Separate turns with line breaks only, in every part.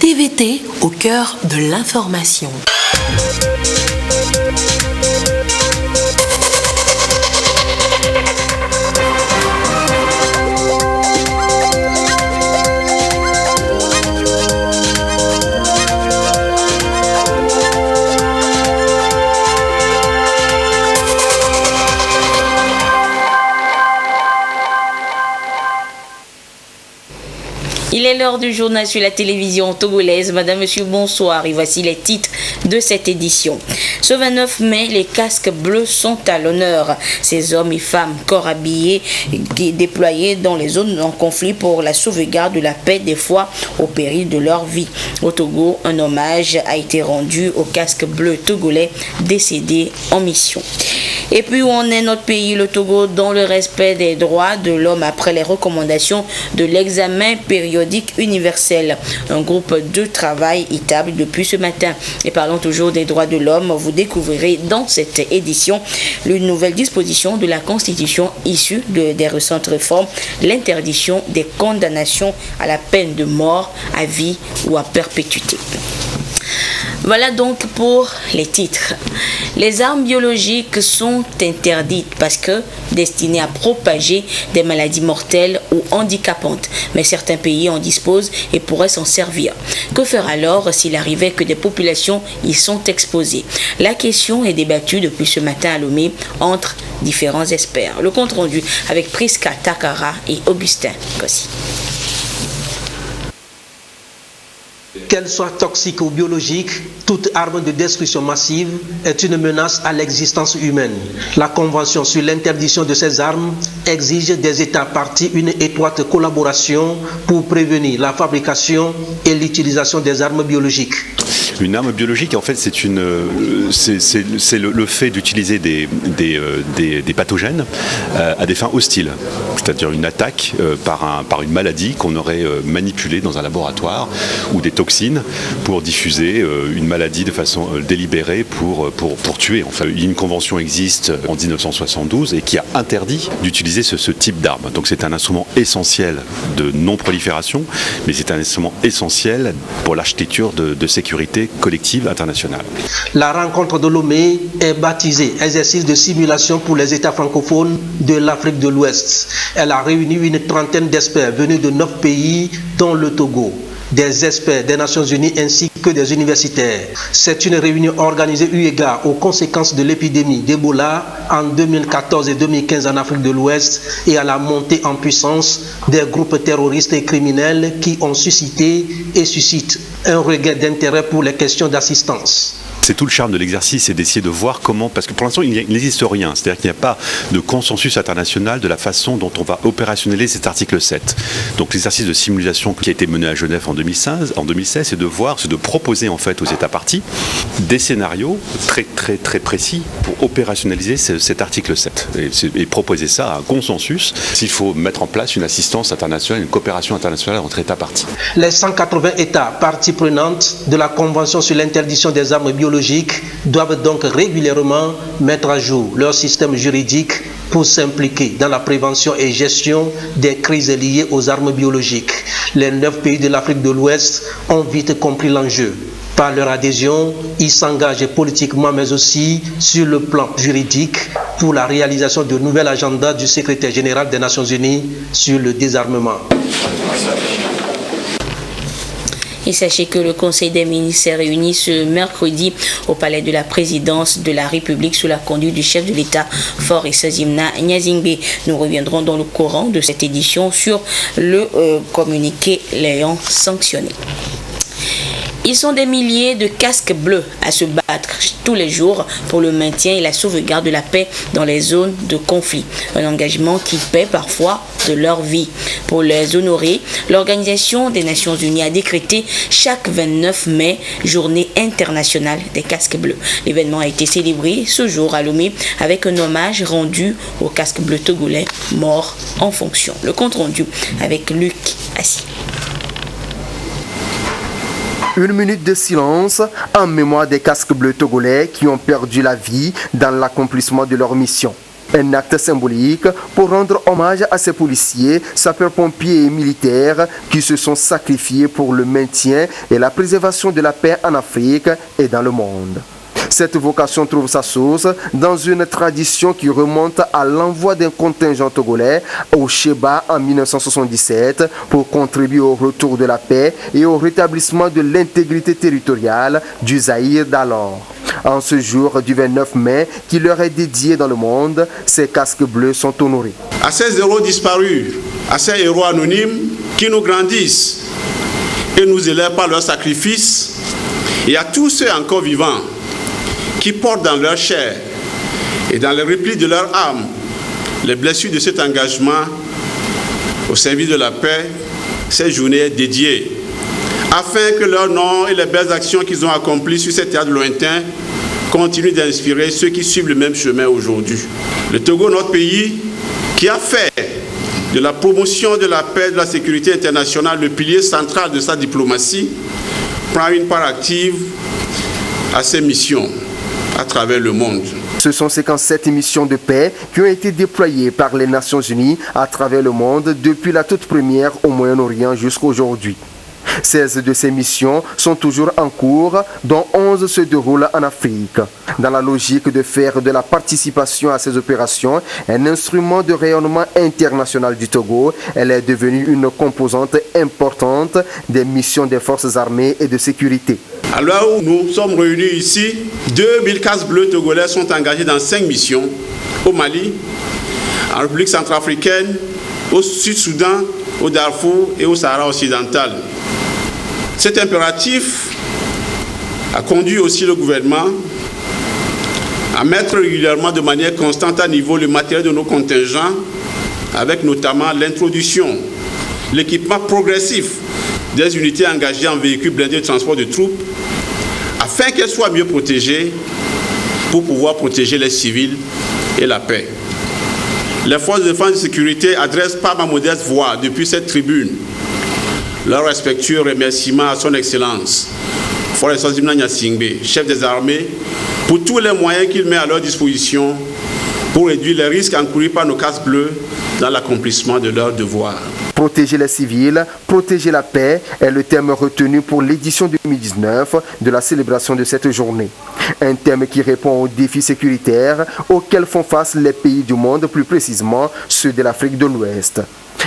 TVT au cœur de l'information.
Il est l'heure du journal sur la télévision togolaise. Madame, monsieur, bonsoir. Et voici les titres de cette édition. Ce 29 mai, les casques bleus sont à l'honneur. Ces hommes et femmes corps habillés déployés dans les zones en conflit pour la sauvegarde de la paix, des fois au péril de leur vie. Au Togo, un hommage a été rendu aux casques bleus togolais décédés en mission. Et puis où en est notre pays, le Togo, dans le respect des droits de l'homme après les recommandations de l'examen périodique universel. Un groupe de travail établi depuis ce matin. Et parlons toujours des droits de l'homme, vous découvrirez dans cette édition une nouvelle disposition de la Constitution issue des récentes réformes, l'interdiction des condamnations à la peine de mort, à vie ou à perpétuité. Voilà donc pour les titres. Les armes biologiques sont interdites parce que destinées à propager des maladies mortelles ou handicapantes. Mais certains pays en disposent et pourraient s'en servir. Que faire alors s'il arrivait que des populations y sont exposées? La question est débattue depuis ce matin à Lomé entre différents experts. Le compte rendu avec Priska Takara et Augustin Kossi.
Qu'elle soit toxique ou biologique, toute arme de destruction massive est une menace à l'existence humaine. La Convention sur l'interdiction de ces armes exige des États parties une étroite collaboration pour prévenir la fabrication et l'utilisation des armes biologiques.
Une arme biologique, en fait, c'est le fait d'utiliser des pathogènes à des fins hostiles, c'est-à-dire une attaque par une maladie qu'on aurait manipulée dans un laboratoire ou des toxines pour diffuser une maladie de façon délibérée pour tuer. Enfin, une convention existe en 1972 et qui a interdit d'utiliser ce type d'arme. Donc c'est un instrument essentiel de non-prolifération, mais c'est un instrument essentiel pour l'architecture de sécurité collective internationale.
La rencontre de Lomé est baptisée Exercice de simulation pour les États francophones de l'Afrique de l'Ouest. Elle a réuni une trentaine d'experts venus de 9 pays, dont le Togo. Des experts des Nations Unies ainsi que des universitaires. C'est une réunion organisée eu égard aux conséquences de l'épidémie d'Ebola en 2014 et 2015 en Afrique de l'Ouest et à la montée en puissance des groupes terroristes et criminels qui ont suscité et suscitent un regain d'intérêt pour les questions d'assistance.
C'est tout le charme de l'exercice, c'est d'essayer de voir comment, parce que pour l'instant il n'existe rien, c'est-à-dire qu'il n'y a pas de consensus international de la façon dont on va opérationnaliser cet article 7. Donc l'exercice de simulation qui a été mené à Genève en 2016, c'est de proposer en fait aux États parties des scénarios très très très précis pour opérationnaliser cet article 7 et proposer ça à un consensus s'il faut mettre en place une assistance internationale, une coopération internationale entre États parties.
Les 180 États parties prenantes de la Convention sur l'interdiction des armes biologiques doivent donc régulièrement mettre à jour leur système juridique pour s'impliquer dans la prévention et gestion des crises liées aux armes biologiques. Les 9 pays de l'Afrique de l'Ouest ont vite compris l'enjeu. Par leur adhésion, ils s'engagent politiquement mais aussi sur le plan juridique pour la réalisation du nouvel agenda du secrétaire général des Nations Unies sur le désarmement.
Et sachez que le Conseil des ministres s'est réuni ce mercredi au Palais de la Présidence de la République sous la conduite du chef de l'État, Faure Issazimna Nyazingbe. Nous reviendrons dans le courant de cette édition sur le communiqué l'ayant sanctionné. Ils sont des milliers de casques bleus à se battre tous les jours pour le maintien et la sauvegarde de la paix dans les zones de conflit. Un engagement qui paie parfois de leur vie. Pour les honorer, l'Organisation des Nations Unies a décrété chaque 29 mai journée internationale des casques bleus. L'événement a été célébré ce jour à Lomé avec un hommage rendu aux casques bleus togolais morts en fonction. Le compte rendu avec Luc Assis.
Une minute de silence en mémoire des casques bleus togolais qui ont perdu la vie dans l'accomplissement de leur mission. Un acte symbolique pour rendre hommage à ces policiers, sapeurs-pompiers et militaires qui se sont sacrifiés pour le maintien et la préservation de la paix en Afrique et dans le monde. Cette vocation trouve sa source dans une tradition qui remonte à l'envoi d'un contingent togolais au Sheba en 1977 pour contribuer au retour de la paix et au rétablissement de l'intégrité territoriale du Zaïre d'alors. En ce jour du 29 mai qui leur est dédié dans le monde, ces casques bleus sont honorés.
À ces héros disparus, à ces héros anonymes qui nous grandissent et nous élèvent par leur sacrifice, et à tous ceux encore vivants qui portent dans leur chair et dans les replis de leur âme les blessures de cet engagement au service de la paix, cette journée est dédiée afin que leur nom et les belles actions qu'ils ont accomplies sur ces théâtres lointains continuent d'inspirer ceux qui suivent le même chemin aujourd'hui. Le Togo, notre pays, qui a fait de la promotion de la paix et de la sécurité internationale le pilier central de sa diplomatie, prend une part active à ces missions à travers le monde.
Ce sont 57 missions de paix qui ont été déployées par les Nations Unies à travers le monde depuis la toute première au Moyen-Orient jusqu'à aujourd'hui. 16 de ces missions sont toujours en cours, dont 11 se déroulent en Afrique. Dans la logique de faire de la participation à ces opérations un instrument de rayonnement international du Togo, elle est devenue une composante importante des missions des forces armées et de sécurité.
À l'heure où nous sommes réunis ici, 2000 casques bleus togolais sont engagés dans 5 missions au Mali, en République centrafricaine, au Sud-Soudan, au Darfour et au Sahara occidental. Cet impératif a conduit aussi le gouvernement à mettre régulièrement de manière constante à niveau le matériel de nos contingents, avec notamment l'introduction, l'équipement progressif des unités engagées en véhicules blindés de transport de troupes, afin qu'elles soient mieux protégées pour pouvoir protéger les civils et la paix. Les forces de défense et de sécurité adressent par ma modeste voix depuis cette tribune leur respectueux remerciement à son Excellence, Forest Singbe, chef des armées, pour tous les moyens qu'il met à leur disposition pour réduire les risques encourus par nos casques bleus dans l'accomplissement de leurs devoirs.
Protéger les civils, protéger la paix est le thème retenu pour l'édition 2019 de la célébration de cette journée. Un thème qui répond aux défis sécuritaires auxquels font face les pays du monde, plus précisément ceux de l'Afrique de l'Ouest.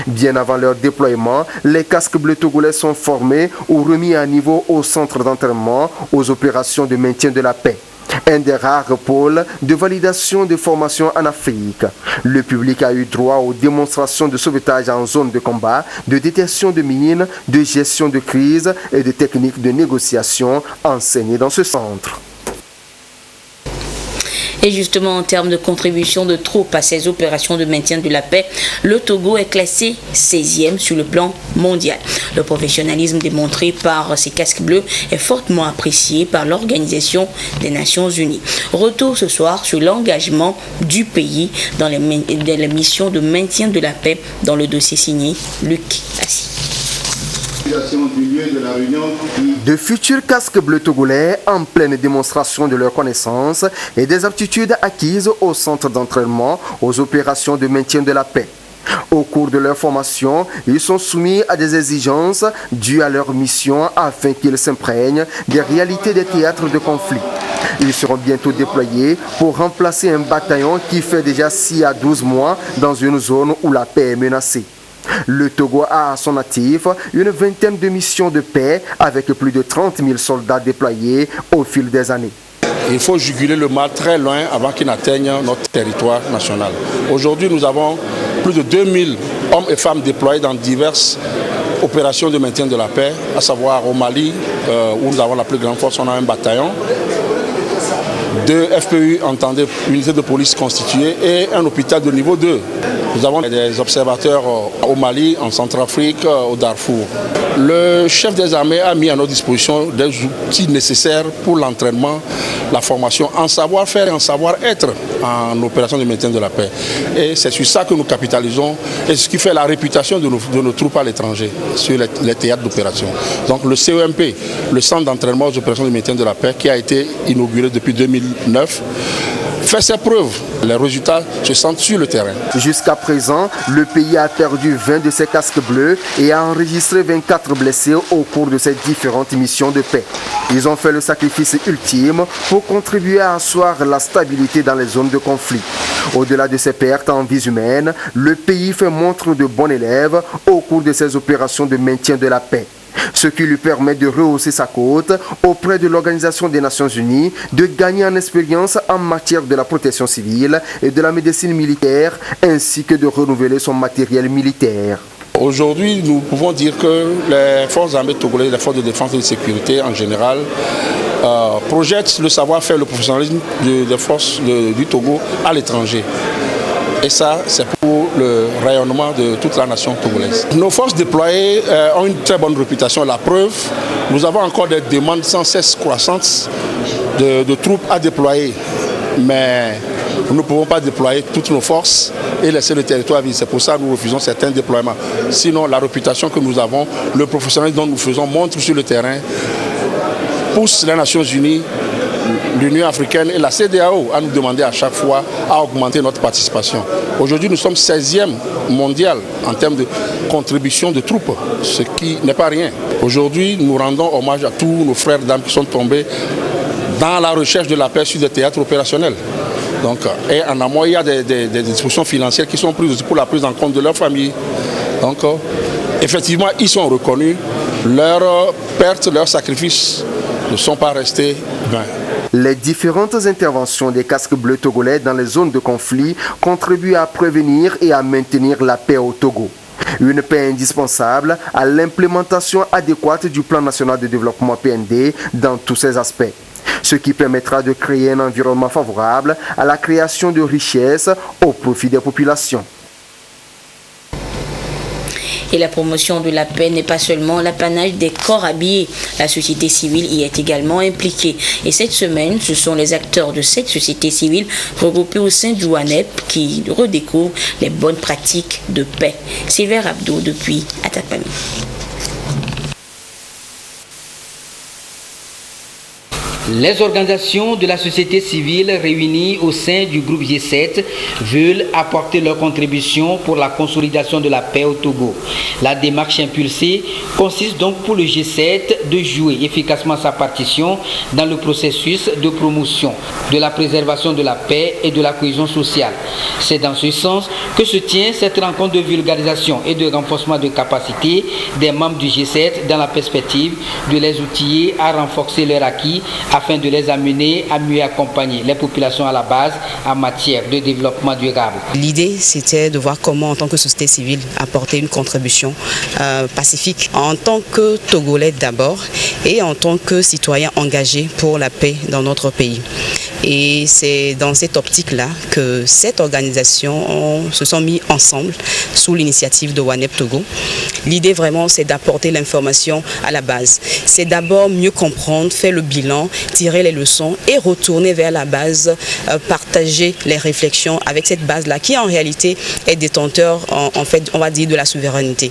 Bien avant leur déploiement, les casques bleus togolais sont formés ou remis à niveau au centre d'entraînement aux opérations de maintien de la paix. Un des rares pôles de validation de formation en Afrique. Le public a eu droit aux démonstrations de sauvetage en zone de combat, de détection de mines, de gestion de crise et de techniques de négociation enseignées dans ce centre.
Et justement, en termes de contribution de troupes à ces opérations de maintien de la paix, le Togo est classé 16e sur le plan mondial. Le professionnalisme démontré par ces casques bleus est fortement apprécié par l'Organisation des Nations Unies. Retour ce soir sur l'engagement du pays dans les missions de maintien de la paix dans le dossier signé Luc Assis.
De futurs casques bleus togolais en pleine démonstration de leurs connaissances et des aptitudes acquises au centre d'entraînement aux opérations de maintien de la paix. Au cours de leur formation, ils sont soumis à des exigences dues à leur mission afin qu'ils s'imprègnent des réalités des théâtres de conflit. Ils seront bientôt déployés pour remplacer un bataillon qui fait déjà 6 à 12 mois dans une zone où la paix est menacée. Le Togo a à son actif une vingtaine de missions de paix avec plus de 30 000 soldats déployés au fil des années.
Il faut juguler le mal très loin avant qu'il n'atteigne notre territoire national. Aujourd'hui, nous avons plus de 2000 hommes et femmes déployés dans diverses opérations de maintien de la paix, à savoir au Mali, où nous avons la plus grande force, on a un bataillon. 2 FPU, entendez, unités de police constituées, et un hôpital de niveau 2. Nous avons des observateurs au Mali, en Centrafrique, au Darfour. Le chef des armées a mis à notre disposition des outils nécessaires pour l'entraînement, la formation en savoir-faire et en savoir-être en opération de maintien de la paix. Et c'est sur ça que nous capitalisons et ce qui fait la réputation de nos troupes à l'étranger, sur les théâtres d'opération. Donc le CEMP, le centre d'entraînement aux opérations de maintien de la paix, qui a été inauguré depuis 2009, fait ses preuves. Les résultats se sentent sur le terrain.
Jusqu'à présent, le pays a perdu 20 de ses casques bleus et a enregistré 24 blessés au cours de ces différentes missions de paix. Ils ont fait le sacrifice ultime pour contribuer à asseoir la stabilité dans les zones de conflit. Au-delà de ces pertes en vies humaines, le pays fait montre de bon élève au cours de ses opérations de maintien de la paix. Ce qui lui permet de rehausser sa cote auprès de l'Organisation des Nations Unies, de gagner en expérience en matière de la protection civile et de la médecine militaire, ainsi que de renouveler son matériel militaire.
Aujourd'hui, nous pouvons dire que les forces armées togolaises, les forces de défense et de sécurité en général, projettent le savoir-faire, le professionnalisme des forces du Togo à l'étranger. Et ça, c'est pour le rayonnement de toute la nation togolaise. Nos forces déployées ont une très bonne réputation. La preuve, nous avons encore des demandes sans cesse croissantes de troupes à déployer. Mais nous ne pouvons pas déployer toutes nos forces et laisser le territoire vide. C'est pour ça que nous refusons certains déploiements. Sinon, la réputation que nous avons, le professionnalisme dont nous faisons montre sur le terrain, pousse les Nations Unies, l'Union africaine et la CEDEAO à nous demander à chaque fois à augmenter notre participation. Aujourd'hui, nous sommes 16e mondial en termes de contribution de troupes, ce qui n'est pas rien. Aujourd'hui, nous rendons hommage à tous nos frères d'armes qui sont tombés dans la recherche de la paix sur des théâtres opérationnels. Donc, et en amont, il y a des dispositions financières qui sont prises pour la prise en compte de leur famille. Donc, effectivement, ils sont reconnus. Leurs pertes, leurs sacrifices ne sont pas restés vains.
Les différentes interventions des casques bleus togolais dans les zones de conflit contribuent à prévenir et à maintenir la paix au Togo. Une paix indispensable à l'implémentation adéquate du plan national de développement PND dans tous ses aspects. Ce qui permettra de créer un environnement favorable à la création de richesses au profit des populations.
Et la promotion de la paix n'est pas seulement l'apanage des corps habillés. La société civile y est également impliquée. Et cette semaine, ce sont les acteurs de cette société civile regroupés au sein du WANEP qui redécouvrent les bonnes pratiques de paix. Sylvain Abdo depuis Atakpami.
Les organisations de la société civile réunies au sein du groupe G7 veulent apporter leur contribution pour la consolidation de la paix au Togo. La démarche impulsée consiste donc pour le G7 de jouer efficacement sa partition dans le processus de promotion de la préservation de la paix et de la cohésion sociale. C'est dans ce sens que se tient cette rencontre de vulgarisation et de renforcement de capacité des membres du G7 dans la perspective de les outiller à renforcer leur acquis afin de les amener à mieux accompagner les populations à la base en matière de développement durable.
L'idée, c'était de voir comment, en tant que société civile, apporter une contribution pacifique en tant que Togolais d'abord et en tant que citoyen engagé pour la paix dans notre pays. Et c'est dans cette optique-là que cette organisation se sont mis ensemble sous l'initiative de WANEP Togo. L'idée vraiment, c'est d'apporter l'information à la base. C'est d'abord mieux comprendre, faire le bilan, tirer les leçons et retourner vers la base, partager les réflexions avec cette base-là qui en réalité est détenteur, en fait, on va dire, de la souveraineté.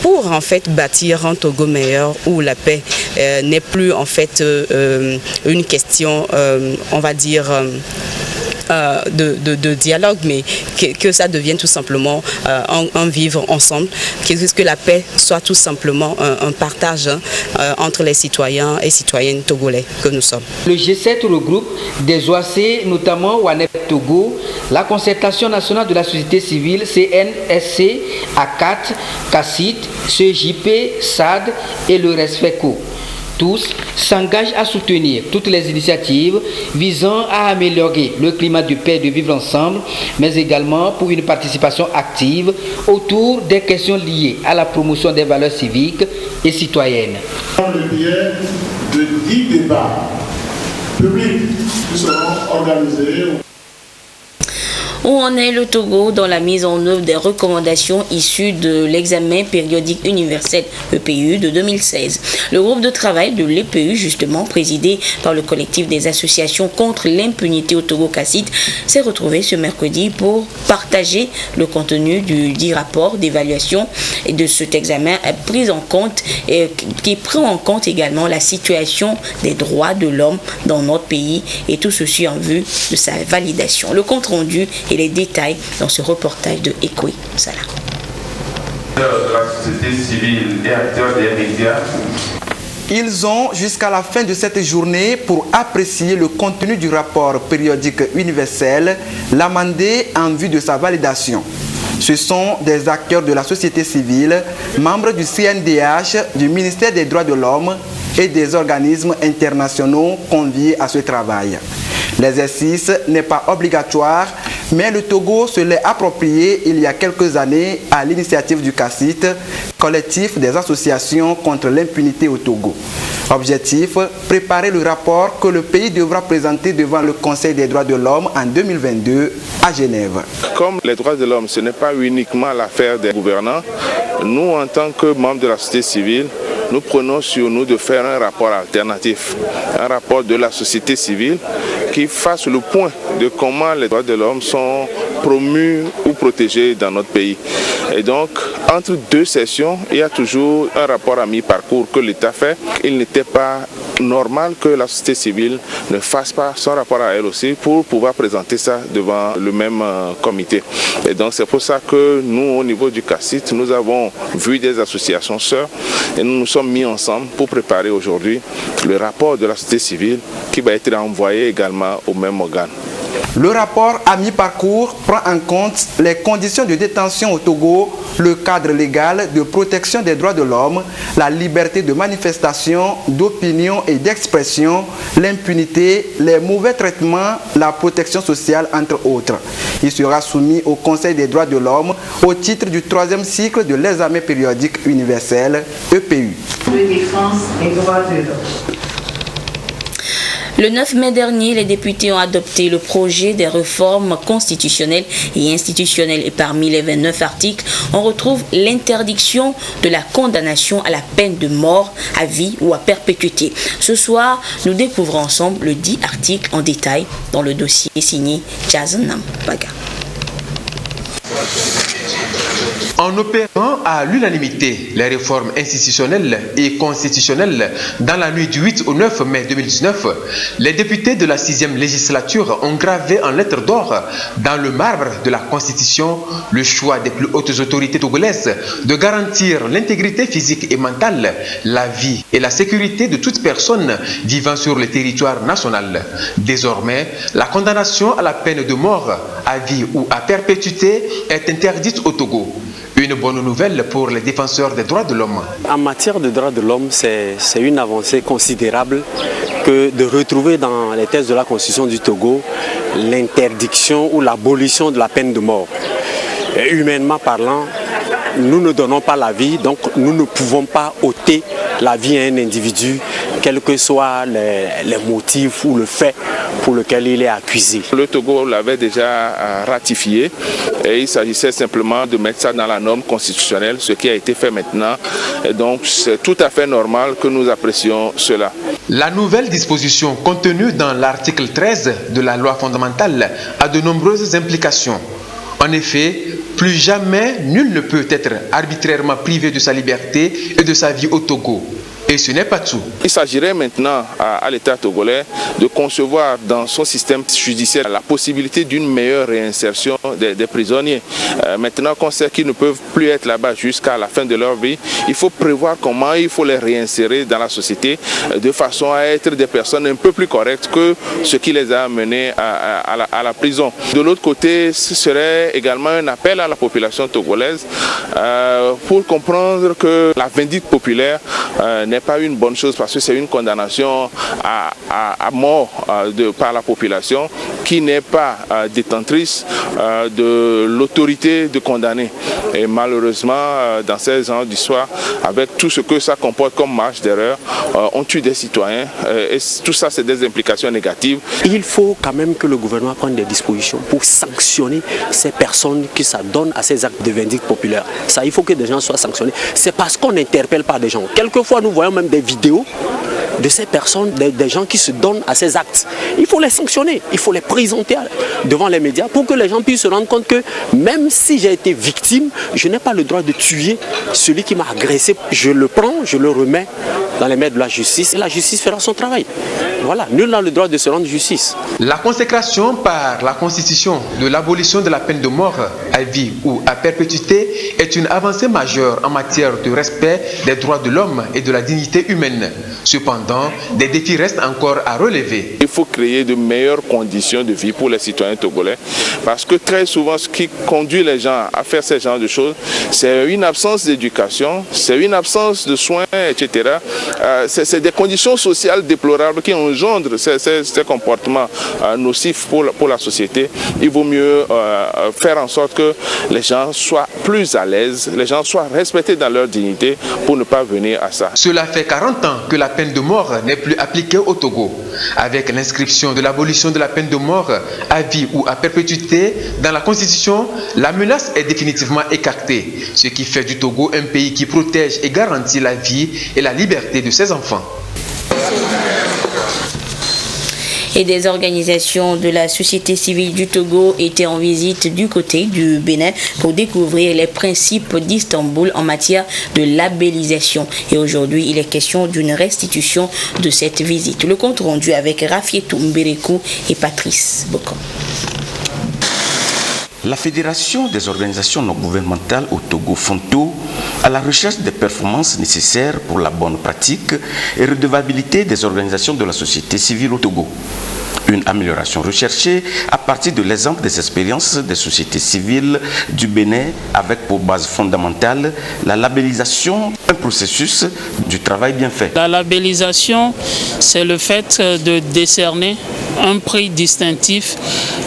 Pour en fait bâtir un Togo meilleur où la paix n'est plus en fait une question, on va dire, de dialogue, mais que ça devienne tout simplement un vivre ensemble, que la paix soit tout simplement un partage entre les citoyens et citoyennes togolais que nous sommes.
Le G7 regroupe des OAC, notamment WANEP Togo, la Concertation nationale de la société civile, CNSC, ACAT, CACIT, CJP, SAD et le RESFECO. Tous s'engagent à soutenir toutes les initiatives visant à améliorer le climat de paix et de vivre ensemble, mais également pour une participation active autour des questions liées à la promotion des valeurs civiques et citoyennes.
Le biais de 10 débats publics qui seront organisés.
Où en est le Togo dans la mise en œuvre des recommandations issues de l'examen périodique universel EPU de 2016? Le groupe de travail de l'EPU, justement présidé par le collectif des associations contre l'impunité au Togo-Cassit, s'est retrouvé ce mercredi pour partager le contenu du dit rapport d'évaluation et de cet examen qui prend en compte également la situation des droits de l'homme dans notre pays, et tout ceci en vue de sa validation. Le compte rendu et les détails dans ce reportage de Ekoui Salah.
De la société civile et acteurs des médias.
Ils ont jusqu'à la fin de cette journée pour apprécier le contenu du rapport périodique universel, l'amender en vue de sa validation. Ce sont des acteurs de la société civile, membres du CNDH, du ministère des Droits de l'Homme et des organismes internationaux conviés à ce travail. L'exercice n'est pas obligatoire, mais le Togo se l'est approprié il y a quelques années à l'initiative du CACIT, collectif des associations contre l'impunité au Togo. Objectif, préparer le rapport que le pays devra présenter devant le Conseil des droits de l'homme en 2022 à Genève.
Comme les droits de l'homme, ce n'est pas uniquement l'affaire des gouvernants, nous, en tant que membres de la société civile, nous prenons sur nous de faire un rapport alternatif, un rapport de la société civile qui fasse le point de comment les droits de l'homme sont promus ou protégés dans notre pays. Et donc, entre deux sessions, il y a toujours un rapport à mi-parcours que l'État fait. Il n'était pas normal que la société civile ne fasse pas son rapport à elle aussi pour pouvoir présenter ça devant le même comité. Et donc, c'est pour ça que nous, au niveau du CACIT, nous avons vu des associations sœurs et nous nous sommes mis ensemble pour préparer aujourd'hui le rapport de la société civile qui va être envoyé également au même organe.
Le rapport à mi-parcours prend en compte les conditions de détention au Togo, le cadre légal de protection des droits de l'homme, la liberté de manifestation, d'opinion et d'expression, l'impunité, les mauvais traitements, la protection sociale, entre autres. Il sera soumis au Conseil des droits de l'homme au titre du 3e cycle de l'examen périodique universel EPU.
De défense des droits de l'homme.
Le 9 mai dernier, les députés ont adopté le projet des réformes constitutionnelles et institutionnelles. Et parmi les 29 articles, on retrouve l'interdiction de la condamnation à la peine de mort, à vie ou à perpétuité. Ce soir, nous découvrons ensemble le dit article en détail dans le dossier signé Jazanam Baga.
En opérant à l'unanimité les réformes institutionnelles et constitutionnelles dans la nuit du 8 au 9 mai 2019, les députés de la 6e législature ont gravé en lettres d'or dans le marbre de la Constitution le choix des plus hautes autorités togolaises de garantir l'intégrité physique et mentale, la vie et la sécurité de toute personne vivant sur le territoire national. Désormais, la condamnation à la peine de mort, à vie ou à perpétuité est interdite au Togo. Une bonne nouvelle pour les défenseurs des droits de l'homme.
En matière de droits de l'homme, c'est une avancée considérable que de retrouver dans les textes de la Constitution du Togo l'interdiction ou l'abolition de la peine de mort. Et humainement parlant, nous ne donnons pas la vie, donc nous ne pouvons pas ôter la vie à un individu, quels que soient les motifs ou le fait pour lequel il est accusé.
Le Togo l'avait déjà ratifié et il s'agissait simplement de mettre ça dans la norme constitutionnelle, ce qui a été fait maintenant. Et donc c'est tout à fait normal que nous apprécions cela.
La nouvelle disposition contenue dans l'article 13 de la loi fondamentale a de nombreuses implications. En effet, plus jamais nul ne peut être arbitrairement privé de sa liberté et de sa vie au Togo. Et ce n'est pas tout.
Il s'agirait maintenant à l'État togolais de concevoir dans son système judiciaire la possibilité d'une meilleure réinsertion des prisonniers. Maintenant qu'on sait qu'ils ne peuvent plus être là-bas jusqu'à la fin de leur vie, il faut prévoir comment il faut les réinsérer dans la société de façon à être des personnes un peu plus correctes que ce qui les a amenés à la prison. De l'autre côté, ce serait également un appel à la population togolaise pour comprendre que la vindicte populaire n'est pas une bonne chose parce que c'est une condamnation à mort par la population qui n'est pas détentrice de l'autorité de condamner. Et malheureusement, dans ces ans d'histoire, avec tout ce que ça comporte comme marge d'erreur, on tue des citoyens et tout ça, c'est des implications négatives.
Il faut quand même que le gouvernement prenne des dispositions pour sanctionner ces personnes qui s'adonnent à ces actes de vindicte populaire. Ça, il faut que des gens soient sanctionnés. C'est parce qu'on n'interpelle pas des gens. Quelquefois, nous voyons même des vidéos de ces personnes, des gens qui se donnent à ces actes. Il faut les sanctionner, il faut les présenter devant les médias pour que les gens puissent se rendre compte que même si j'ai été victime, je n'ai pas le droit de tuer celui qui m'a agressé. Je le prends, je le remets dans les mains de la justice et la justice fera son travail. Voilà, nul n'a le droit de se rendre justice.
La consécration par la Constitution de l'abolition de la peine de mort à vie ou à perpétuité est une avancée majeure en matière de respect des droits de l'homme et de la dignité humaine. Cependant, des défis restent encore à relever.
Il faut créer de meilleures conditions de vie pour les citoyens togolais parce que très souvent, ce qui conduit les gens à faire ce genre de choses, c'est une absence d'éducation, c'est une absence de soins, etc. C'est des conditions sociales déplorables qui engendrent ces comportements nocifs pour la société. Il vaut mieux faire en sorte que les gens soient plus à l'aise, les gens soient respectés dans leur dignité pour ne pas venir à ça.
Cela fait 40 ans que la peine de mort n'est plus appliquée au Togo. Avec l'inscription de l'abolition de la peine de mort à vie ou à perpétuité dans la Constitution, la menace est définitivement écartée, ce qui fait du Togo un pays qui protège et garantit la vie et la liberté de ses enfants.
Et des organisations de la société civile du Togo étaient en visite du côté du Bénin pour découvrir les principes d'Istanbul en matière de labellisation. Et aujourd'hui, il est question d'une restitution de cette visite. Le compte rendu avec Rafietou Mbérekou et Patrice Bocon.
La Fédération des organisations non gouvernementales au Togo, FONTO, à la recherche des performances nécessaires pour la bonne pratique et redevabilité des organisations de la société civile au Togo. Une amélioration recherchée à partir de l'exemple des expériences des sociétés civiles du Bénin avec pour base fondamentale la labellisation, un processus du travail bien fait.
La labellisation, c'est le fait de décerner un prix distinctif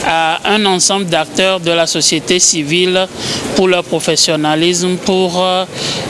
à un ensemble d'acteurs de la société civile pour leur professionnalisme, pour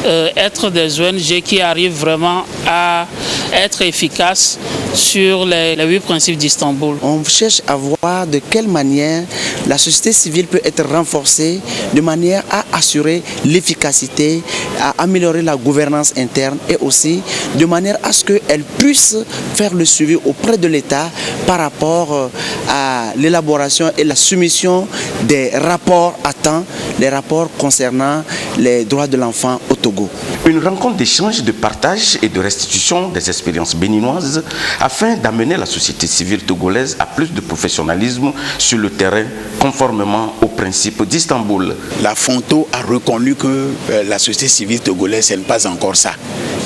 être des ONG qui arrivent vraiment à être efficaces sur les 8 principes d'Istanbul.
On cherche à voir de quelle manière la société civile peut être renforcée de manière à assurer l'efficacité, à améliorer la gouvernance interne et aussi de manière à ce qu'elle puisse faire le suivi auprès de l'État par rapport à l'élaboration et la soumission des rapports à temps, les rapports concernant les droits de l'enfant au Togo.
Une rencontre d'échange, de partage et de restitution des expériences béninoises afin d'amener la société civile togolaise à plus de professionnalisme sur le terrain conformément aux principes d'Istanbul.
La FONTO a reconnu que la société civile togolaise, ce n'est pas encore ça.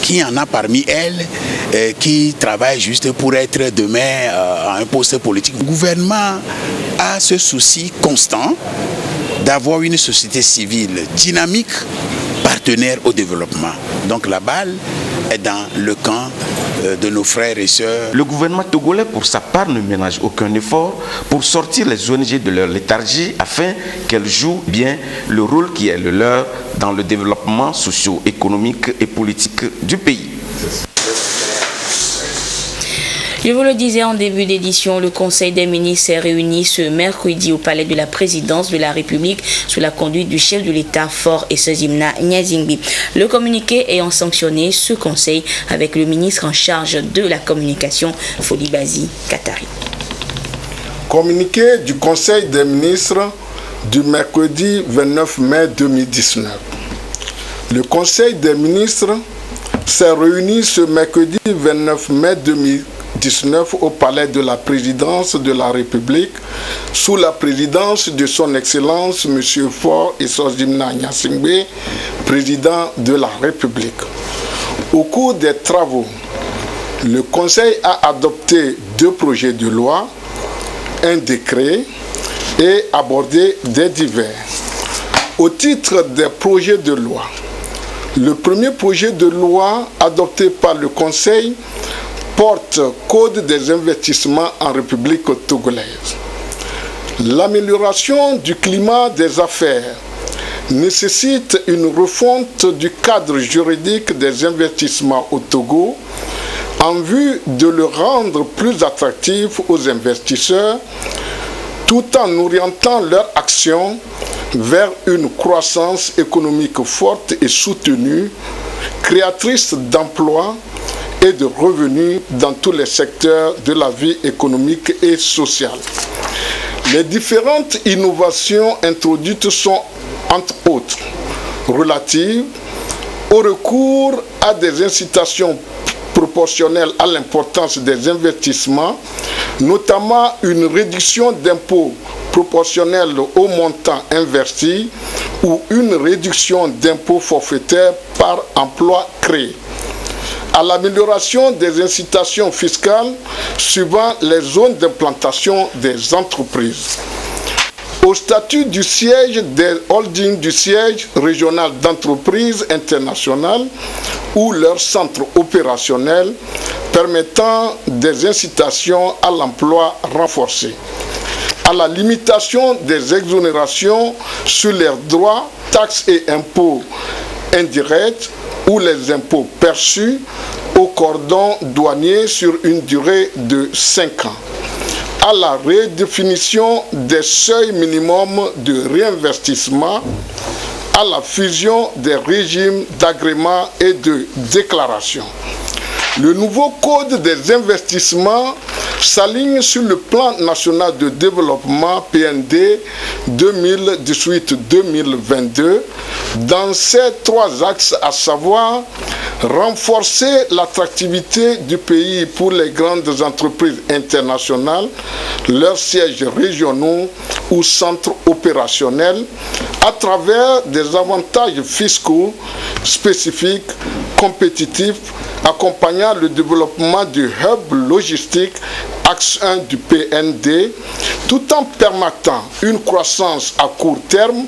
Qu'il y en a parmi elles qui travaillent juste pour être demain à un poste politique. Le gouvernement a ce souci constant d'avoir une société civile dynamique, partenaire au développement. Donc la balle est dans le camp de nos frères et sœurs.
Le gouvernement togolais, pour sa part, ne ménage aucun effort pour sortir les ONG de leur léthargie afin qu'elles jouent bien le rôle qui est le leur dans le développement socio-économique et politique du pays.
Je vous le disais en début d'édition, le Conseil des ministres s'est réuni ce mercredi au Palais de la Présidence de la République sous la conduite du chef de l'État Faure Essozimna Nyazingbi. Le communiqué ayant sanctionné ce conseil avec le ministre en charge de la communication, Folibazi Katari.
Communiqué du Conseil des ministres du mercredi 29 mai 2019. Le Conseil des ministres s'est réuni ce mercredi 29 mai 2019 au Palais de la Présidence de la République sous la présidence de son Excellence M. Faure Essozimna Nyazingbi, président de la République. Au cours des travaux, le Conseil a adopté 2 projets de loi, un décret et abordé des divers. Au titre des projets de loi, Le premier projet de loi adopté par le Conseil porte Code des investissements en République togolaise. L'amélioration du climat des affaires nécessite une refonte du cadre juridique des investissements au Togo en vue de le rendre plus attractif aux investisseurs tout en orientant leur action vers une croissance économique forte et soutenue, créatrice d'emplois et de revenus dans tous les secteurs de la vie économique et sociale. Les différentes innovations introduites sont, entre autres, relatives au recours à des incitations proportionnelles à l'importance des investissements, notamment une réduction d'impôts proportionnelle au montant investi ou une réduction d'impôts forfaitaires par emploi créé, à l'amélioration des incitations fiscales suivant les zones d'implantation des entreprises, au statut du siège des holdings du siège régional d'entreprises internationales ou leur centre opérationnel permettant des incitations à l'emploi renforcées, à la limitation des exonérations sur les droits, taxes et impôts indirects ou les impôts perçus au cordon douanier sur une durée de 5 ans, à la redéfinition des seuils minimums de réinvestissement, à la fusion des régimes d'agrément et de déclaration. Le nouveau Code des investissements s'aligne sur le Plan national de développement PND 2018-2022 dans ces 3 axes, à savoir renforcer l'attractivité du pays pour les grandes entreprises internationales, leurs sièges régionaux ou centres opérationnels, à travers des avantages fiscaux spécifiques, compétitifs, accompagnant le développement du hub logistique axe 1 du PND, tout en permettant une croissance à court terme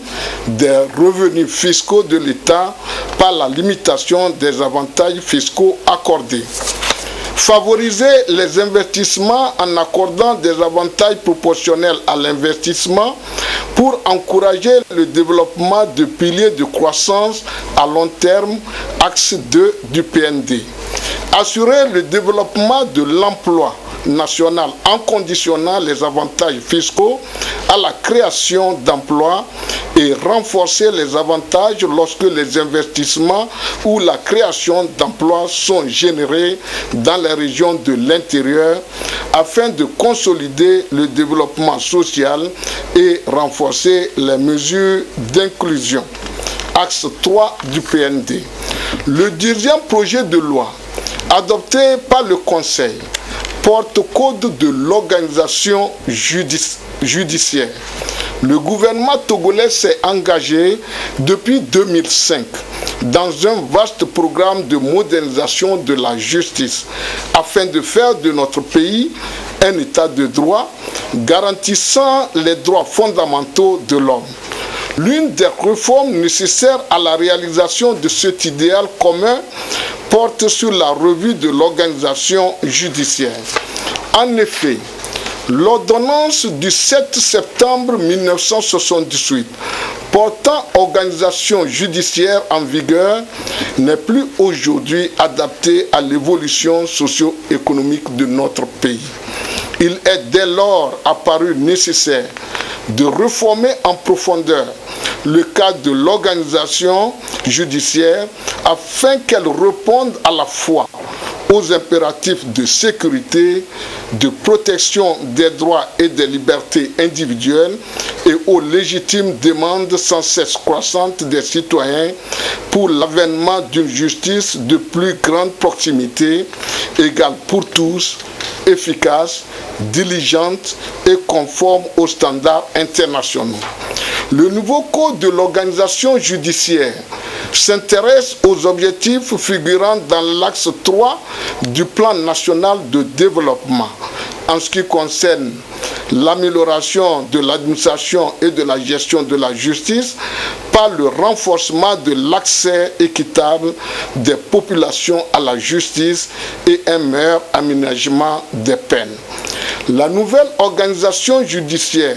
des revenus fiscaux de l'État par la limitation des avantages fiscaux accordés. Favoriser les investissements en accordant des avantages proportionnels à l'investissement pour encourager le développement de piliers de croissance à long terme, axe 2 du PND. Assurer le développement de l'emploi national en conditionnant les avantages fiscaux à la création d'emplois et renforcer les avantages lorsque les investissements ou la création d'emplois sont générés dans les régions de l'intérieur afin de consolider le développement social et renforcer les mesures d'inclusion. Axe 3 du PND. Le 10e projet de loi adopté par le Conseil porte Code de l'organisation judiciaire. Le gouvernement togolais s'est engagé depuis 2005 dans un vaste programme de modernisation de la justice afin de faire de notre pays un état de droit garantissant les droits fondamentaux de l'homme. L'une des réformes nécessaires à la réalisation de cet idéal commun porte sur la revue de l'organisation judiciaire. En effet, l'ordonnance du 7 septembre 1978 portant organisation judiciaire en vigueur n'est plus aujourd'hui adaptée à l'évolution socio-économique de notre pays. Il est dès lors apparu nécessaire de réformer en profondeur le cadre de l'organisation judiciaire afin qu'elle réponde à la fois aux impératifs de sécurité, de protection des droits et des libertés individuelles et aux légitimes demandes sans cesse croissantes des citoyens pour l'avènement d'une justice de plus grande proximité, égale pour tous, efficace, diligente et conforme aux standards internationaux. Le nouveau Code de l'organisation judiciaire s'intéresse aux objectifs figurant dans l'axe 3 du Plan national de développement en ce qui concerne l'amélioration de l'administration et de la gestion de la justice par le renforcement de l'accès équitable des populations à la justice et un meilleur aménagement des peines. La nouvelle organisation judiciaire,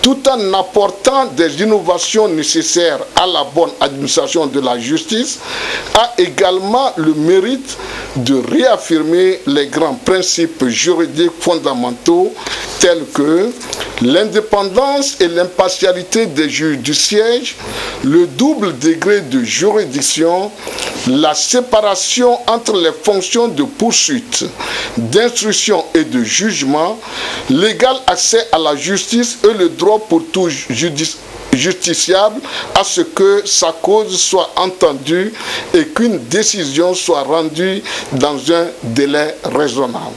tout en apportant des innovations nécessaires à la bonne administration de la justice, a également le mérite de réaffirmer les grands principes juridiques fondamentaux tels que l'indépendance et l'impartialité des juges du siège, le double degré de juridiction, la séparation entre les fonctions de poursuite, d'instruction et de jugement, l'égal accès à la justice et le droit pour tout justiciable à ce que sa cause soit entendue et qu'une décision soit rendue dans un délai raisonnable.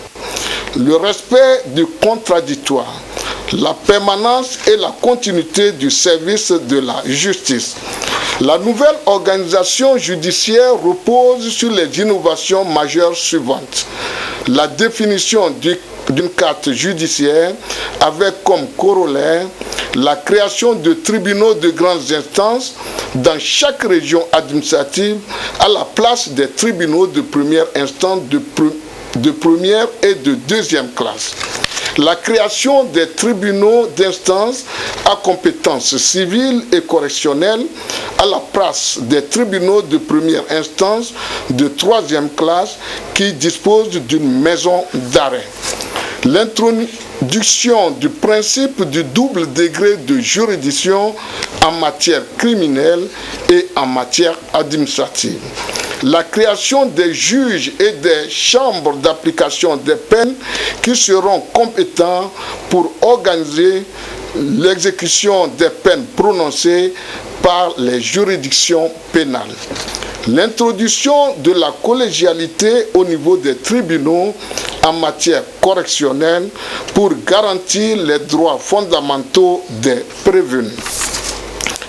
Le respect du contradictoire, la permanence et la continuité du service de la justice. La nouvelle organisation judiciaire repose sur les innovations majeures suivantes. La définition d'une carte judiciaire avec comme corollaire la création de tribunaux de grandes instances dans chaque région administrative à la place des tribunaux de première instance, de première et de deuxième classe. La création des tribunaux d'instance à compétence civile et correctionnelle à la place des tribunaux de première instance de troisième classe qui disposent d'une maison d'arrêt. L'introduction du principe du double degré de juridiction en matière criminelle et en matière administrative. La création des juges et des chambres d'application des peines qui seront compétents pour organiser l'exécution des peines prononcées par les juridictions pénales. L'introduction de la collégialité au niveau des tribunaux en matière correctionnelle pour garantir les droits fondamentaux des prévenus.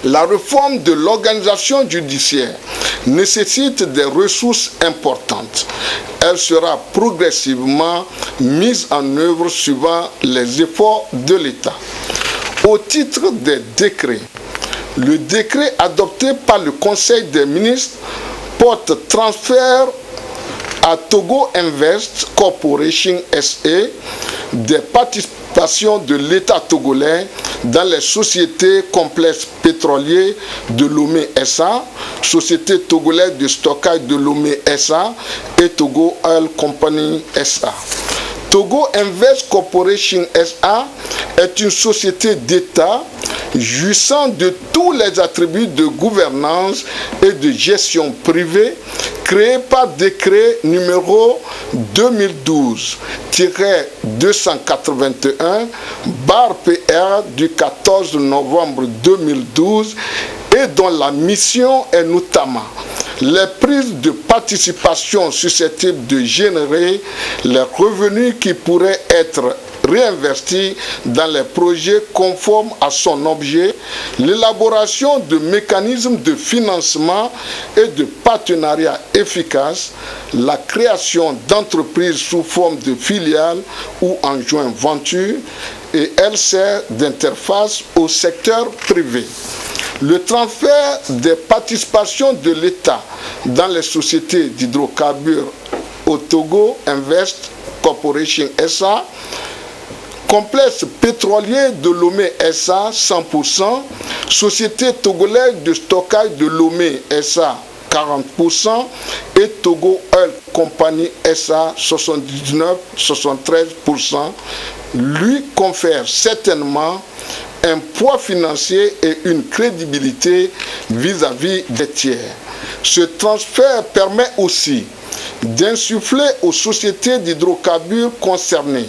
La réforme de l'organisation judiciaire nécessite des ressources importantes. Elle sera progressivement mise en œuvre suivant les efforts de l'État. Au titre des décrets, le décret adopté par le Conseil des ministres porte transfert à Togo Invest Corporation SA des participations de l'État togolais dans les sociétés complexes pétroliers de Lomé SA, Société togolaise de stockage de Lomé SA et Togo Oil Company SA. Togo Invest Corporation SA est une société d'État jouissant de tous les attributs de gouvernance et de gestion privée créée par décret numéro 2012-281/PR du 14 novembre 2012 et dont la mission est notamment les prises de participation susceptibles de générer les revenus qui pourraient être réinvestis dans les projets conformes à son objet, l'élaboration de mécanismes de financement et de partenariats efficaces, la création d'entreprises sous forme de filiales ou en joint venture, et elle sert d'interface au secteur privé. Le transfert des participations de l'État dans les sociétés d'hydrocarbures au Togo Invest Corporation SA, complexe pétrolier de Lomé SA 100%, Société togolaise de stockage de Lomé SA 40% et Togo Oil Company SA 79-73% lui confère certainement un poids financier et une crédibilité vis-à-vis des tiers. Ce transfert permet aussi d'insuffler aux sociétés d'hydrocarbures concernées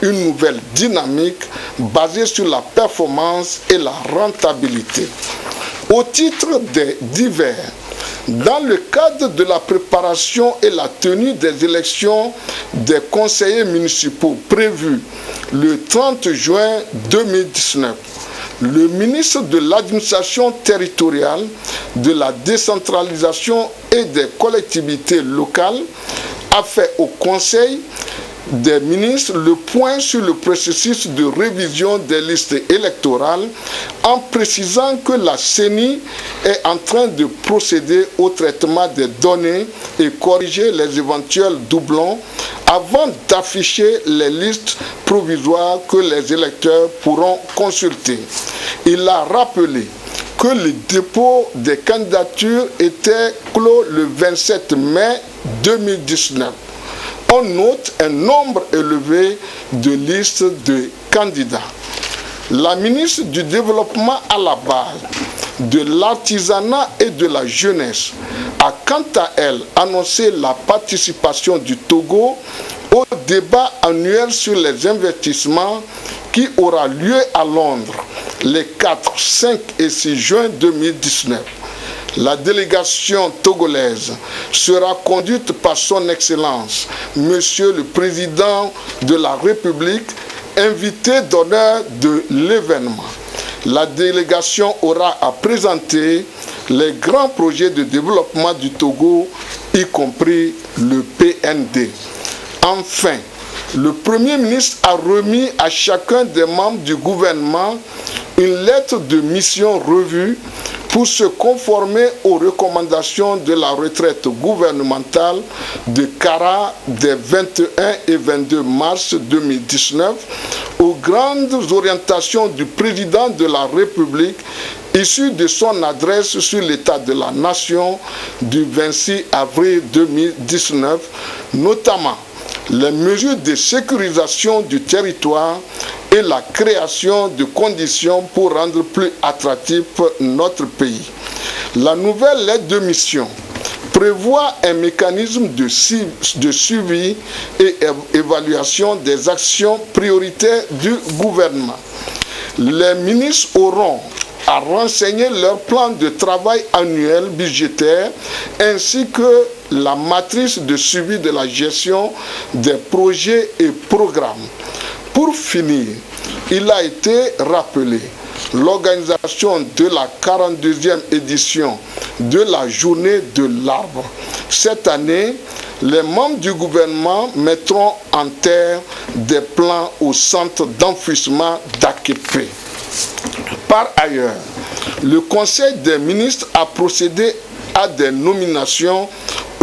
une nouvelle dynamique basée sur la performance et la rentabilité. Au titre des divers, dans le cadre de la préparation et la tenue des élections des conseillers municipaux prévues le 30 juin 2019, le ministre de l'administration territoriale, de la décentralisation et des collectivités locales a fait au Conseil des ministres le point sur le processus de révision des listes électorales en précisant que la CENI est en train de procéder au traitement des données et corriger les éventuels doublons avant d'afficher les listes provisoires que les électeurs pourront consulter. Il a rappelé que le dépôt des candidatures était clos le 27 mai 2019. On note un nombre élevé de listes de candidats. La ministre du Développement à la base, de l'artisanat et de la jeunesse a quant à elle annoncé la participation du Togo au débat annuel sur les investissements qui aura lieu à Londres les 4, 5 et 6 juin 2019. La délégation togolaise sera conduite par son Excellence, Monsieur le Président de la République, invité d'honneur de l'événement. La délégation aura à présenter les grands projets de développement du Togo, y compris le PND. Enfin, le Premier ministre a remis à chacun des membres du gouvernement une lettre de mission revue pour se conformer aux recommandations de la retraite gouvernementale de Kara des 21 et 22 mars 2019, aux grandes orientations du président de la République issues de son adresse sur l'état de la nation du 26 avril 2019, notamment les mesures de sécurisation du territoire et la création de conditions pour rendre plus attractif notre pays. La nouvelle lettre de mission prévoit un mécanisme de suivi et évaluation des actions prioritaires du gouvernement. Les ministres auront à renseigner leur plan de travail annuel budgétaire ainsi que la matrice de suivi de la gestion des projets et programmes. Pour finir, il a été rappelé l'organisation de la 42e édition de la Journée de l'Arbre. Cette année, les membres du gouvernement mettront en terre des plans au centre d'enfouissement d'Akepe. Par ailleurs, le Conseil des ministres a procédé à des nominations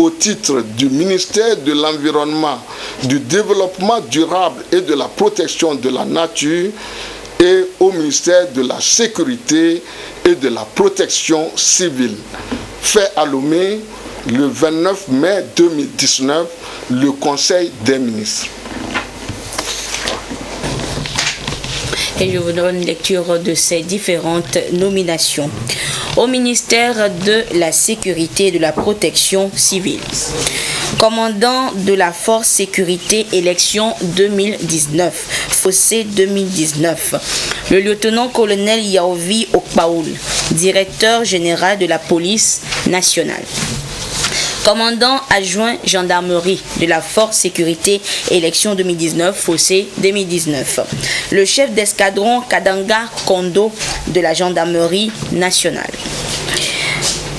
au titre du ministère de l'Environnement, du Développement durable et de la protection de la nature et au ministère de la Sécurité et de la protection civile. Fait à Lomé le 29 mai 2019, le Conseil des ministres.
Et je vous donne lecture de ces différentes nominations. Au ministère de la Sécurité et de la Protection civile. Commandant de la Force Sécurité Élection 2019, Fossé 2019. Le lieutenant-colonel Yaovi Okpaoul, directeur général de la police nationale. Commandant adjoint gendarmerie de la Force Sécurité Élection 2019, Fossé 2019. Le chef d'escadron Kadanga Kondo de la gendarmerie nationale.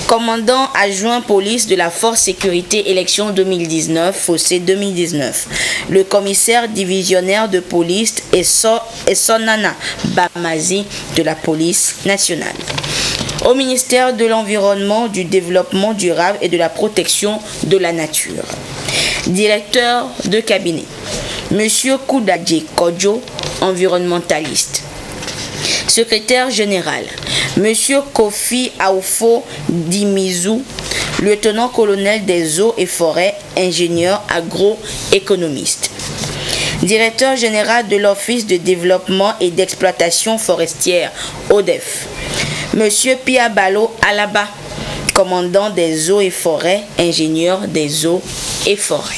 Commandant adjoint police de la Force Sécurité Élection 2019, Fossé 2019. Le commissaire divisionnaire de police Essonana Bamazi de la police nationale. Au ministère de l'Environnement, du Développement durable et de la protection de la nature. Directeur de cabinet, Monsieur Koudadje Kodjo, environnementaliste. Secrétaire général, Monsieur Kofi Aoufo Dimizou, lieutenant-colonel des eaux et forêts, ingénieur agroéconomiste. Directeur général de l'Office de développement et d'exploitation forestière, ODEF. Monsieur Piabalo Alaba, commandant des eaux et forêts, ingénieur des eaux et forêts.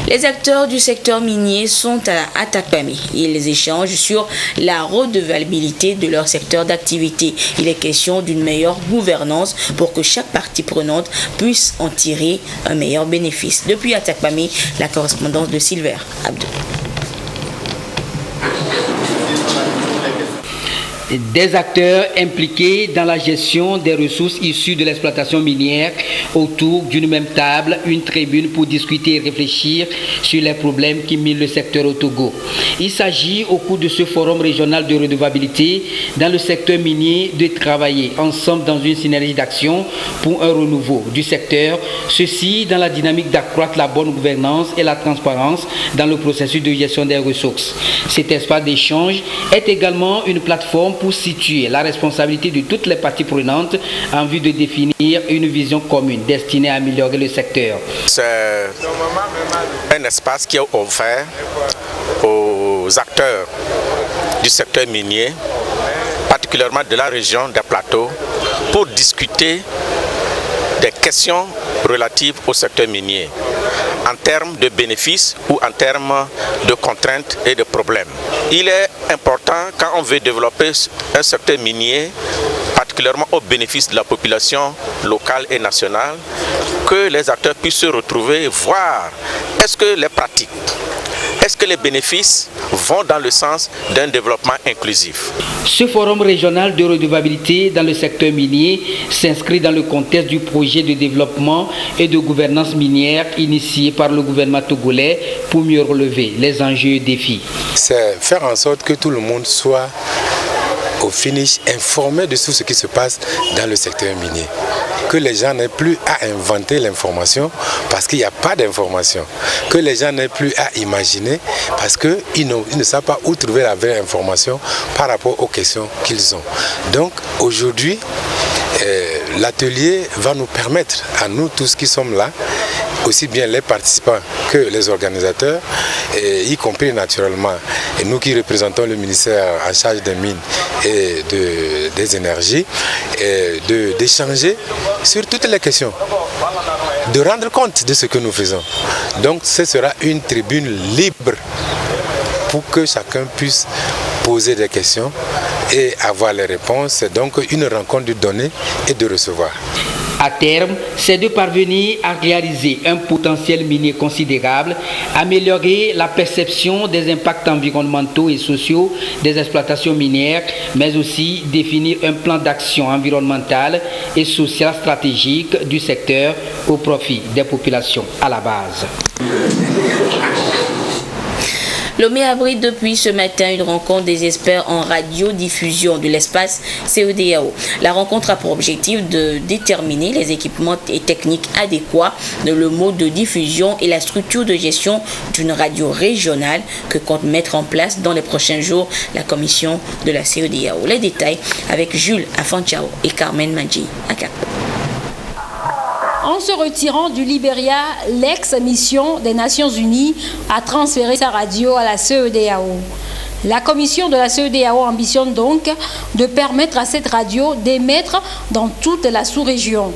Les acteurs du secteur minier sont à Atakpamé. Ils échangent sur la redevabilité de leur secteur d'activité. Il est question d'une meilleure gouvernance pour que chaque partie prenante puisse en tirer un meilleur bénéfice. Depuis Atakpamé, la correspondance de Silver Abdou.
Des acteurs impliqués dans la gestion des ressources issues de l'exploitation minière autour d'une même table, une tribune pour discuter et réfléchir sur les problèmes qui minent le secteur au Togo. Il s'agit au cours de ce forum régional de redevabilité dans le secteur minier de travailler ensemble dans une synergie d'action pour un renouveau du secteur, ceci dans la dynamique d'accroître la bonne gouvernance et la transparence dans le processus de gestion des ressources. Cet espace d'échange est également une plateforme pour situer la responsabilité de toutes les parties prenantes en vue de définir une vision commune destinée à améliorer le secteur.
C'est un espace qui est offert aux acteurs du secteur minier, particulièrement de la région des plateaux, pour discuter des questions relatives au secteur minier, en termes de bénéfices ou en termes de contraintes et de problèmes. Il est important, quand on veut développer un secteur minier, particulièrement au bénéfice de la population locale et nationale, que les acteurs puissent se retrouver et voir est-ce que les pratiques, est-ce que les bénéfices vont dans le sens d'un développement inclusif.
Ce forum régional de redevabilité dans le secteur minier s'inscrit dans le contexte du projet de développement et de gouvernance minière initié par le gouvernement togolais pour mieux relever les enjeux et défis.
C'est faire en sorte que tout le monde soit au finish informé de tout ce qui se passe dans le secteur minier. Que les gens n'aient plus à inventer l'information parce qu'il n'y a pas d'information. Que les gens n'aient plus à imaginer parce qu'ils ne savent pas où trouver la vraie information par rapport aux questions qu'ils ont. Donc aujourd'hui, l'atelier va nous permettre à nous tous qui sommes là, aussi bien les participants que les organisateurs, y compris naturellement et nous qui représentons le ministère en charge des mines et des énergies, d'échanger sur toutes les questions, de rendre compte de ce que nous faisons. Donc ce sera une tribune libre pour que chacun puisse poser des questions et avoir les réponses. Donc une rencontre de donner et de recevoir.
À terme, c'est de parvenir à réaliser un potentiel minier considérable, améliorer la perception des impacts environnementaux et sociaux des exploitations minières, mais aussi définir un plan d'action environnementale et social stratégique du secteur au profit des populations à la base.
Lomé abrite depuis ce matin une rencontre des experts en radiodiffusion de l'espace CEDEAO. La rencontre a pour objectif de déterminer les équipements et techniques adéquats, le mode de diffusion et la structure de gestion d'une radio régionale que compte mettre en place dans les prochains jours la commission de la CEDEAO. Les détails avec Jules Afanchao et Carmen Manji.
En se retirant du Libéria, l'ex-mission des Nations Unies a transféré sa radio à la CEDEAO. La commission de la CEDEAO ambitionne donc de permettre à cette radio d'émettre dans toute la sous-région.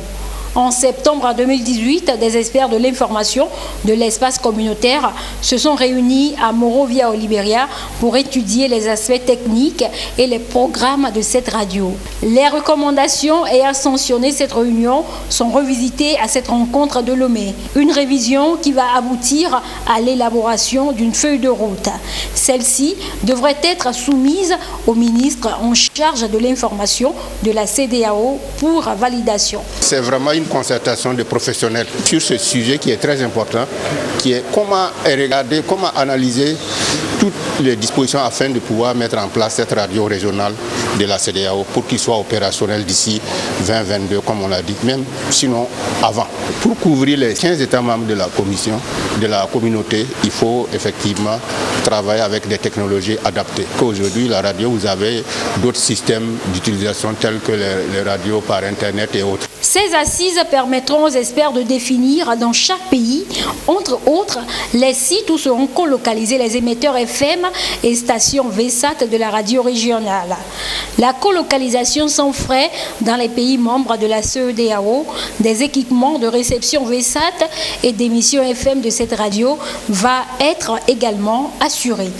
En septembre 2018, des experts de l'information de l'espace communautaire se sont réunis à Monrovia au Libéria pour étudier les aspects techniques et les programmes de cette radio. Les recommandations ayant sanctionné cette réunion sont revisitées à cette rencontre de Lomé. Une révision qui va aboutir à l'élaboration d'une feuille de route. Celle-ci devrait être soumise au ministre en charge de l'information de la CEDEAO pour validation.
C'est vraiment une concertation de professionnels sur ce sujet qui est très important, qui est comment regarder, comment analyser toutes les dispositions afin de pouvoir mettre en place cette radio régionale de la CEDEAO pour qu'il soit opérationnel d'ici 2022, comme on l'a dit, même sinon avant. Pour couvrir les 15 États membres de la commission, de la communauté, il faut effectivement travailler avec des technologies adaptées. Aujourd'hui, la radio, vous avez d'autres systèmes d'utilisation tels que les radios par Internet et autres.
Ces assises permettront aux experts de définir dans chaque pays, entre autres, les sites où seront colocalisés les émetteurs FM et stations VSAT de la radio régionale. La colocalisation sans frais dans les pays membres de la CEDEAO des équipements de réception VSAT et d'émission FM de cette radio va être également assurée.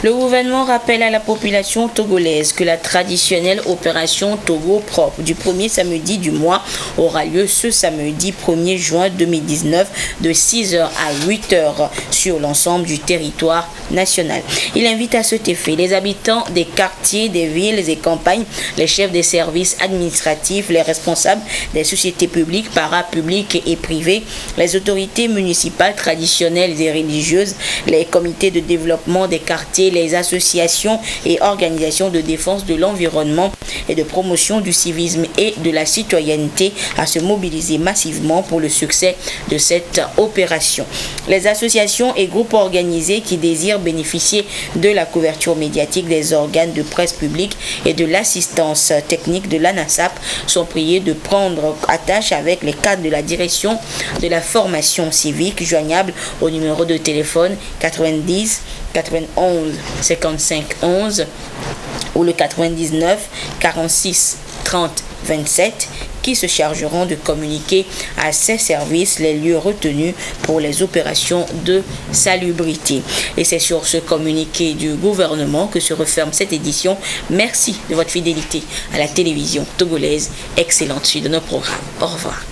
Le gouvernement rappelle à la population togolaise que la traditionnelle opération Togo propre du premier samedi du mois aura lieu ce samedi 1er juin 2019 de 6h à 8h sur l'ensemble du territoire nationale. Il invite à cet effet les habitants des quartiers, des villes et campagnes, les chefs des services administratifs, les responsables des sociétés publiques, parapubliques et privées, les autorités municipales, traditionnelles et religieuses, les comités de développement des quartiers, les associations et organisations de défense de l'environnement et de promotion du civisme et de la citoyenneté à se mobiliser massivement pour le succès de cette opération. Les associations et groupes organisés qui désirent bénéficier de la couverture médiatique des organes de presse publique et de l'assistance technique de l'ANASAP sont priés de prendre attache avec les cadres de la direction de la formation civique, joignable au numéro de téléphone 90 91 55 11 ou le 99 46 30 27 qui se chargeront de communiquer à ces services les lieux retenus pour les opérations de salubrité. Et c'est sur ce communiqué du gouvernement que se referme cette édition. Merci de votre fidélité à la télévision togolaise. Excellente suite de nos programmes. Au revoir.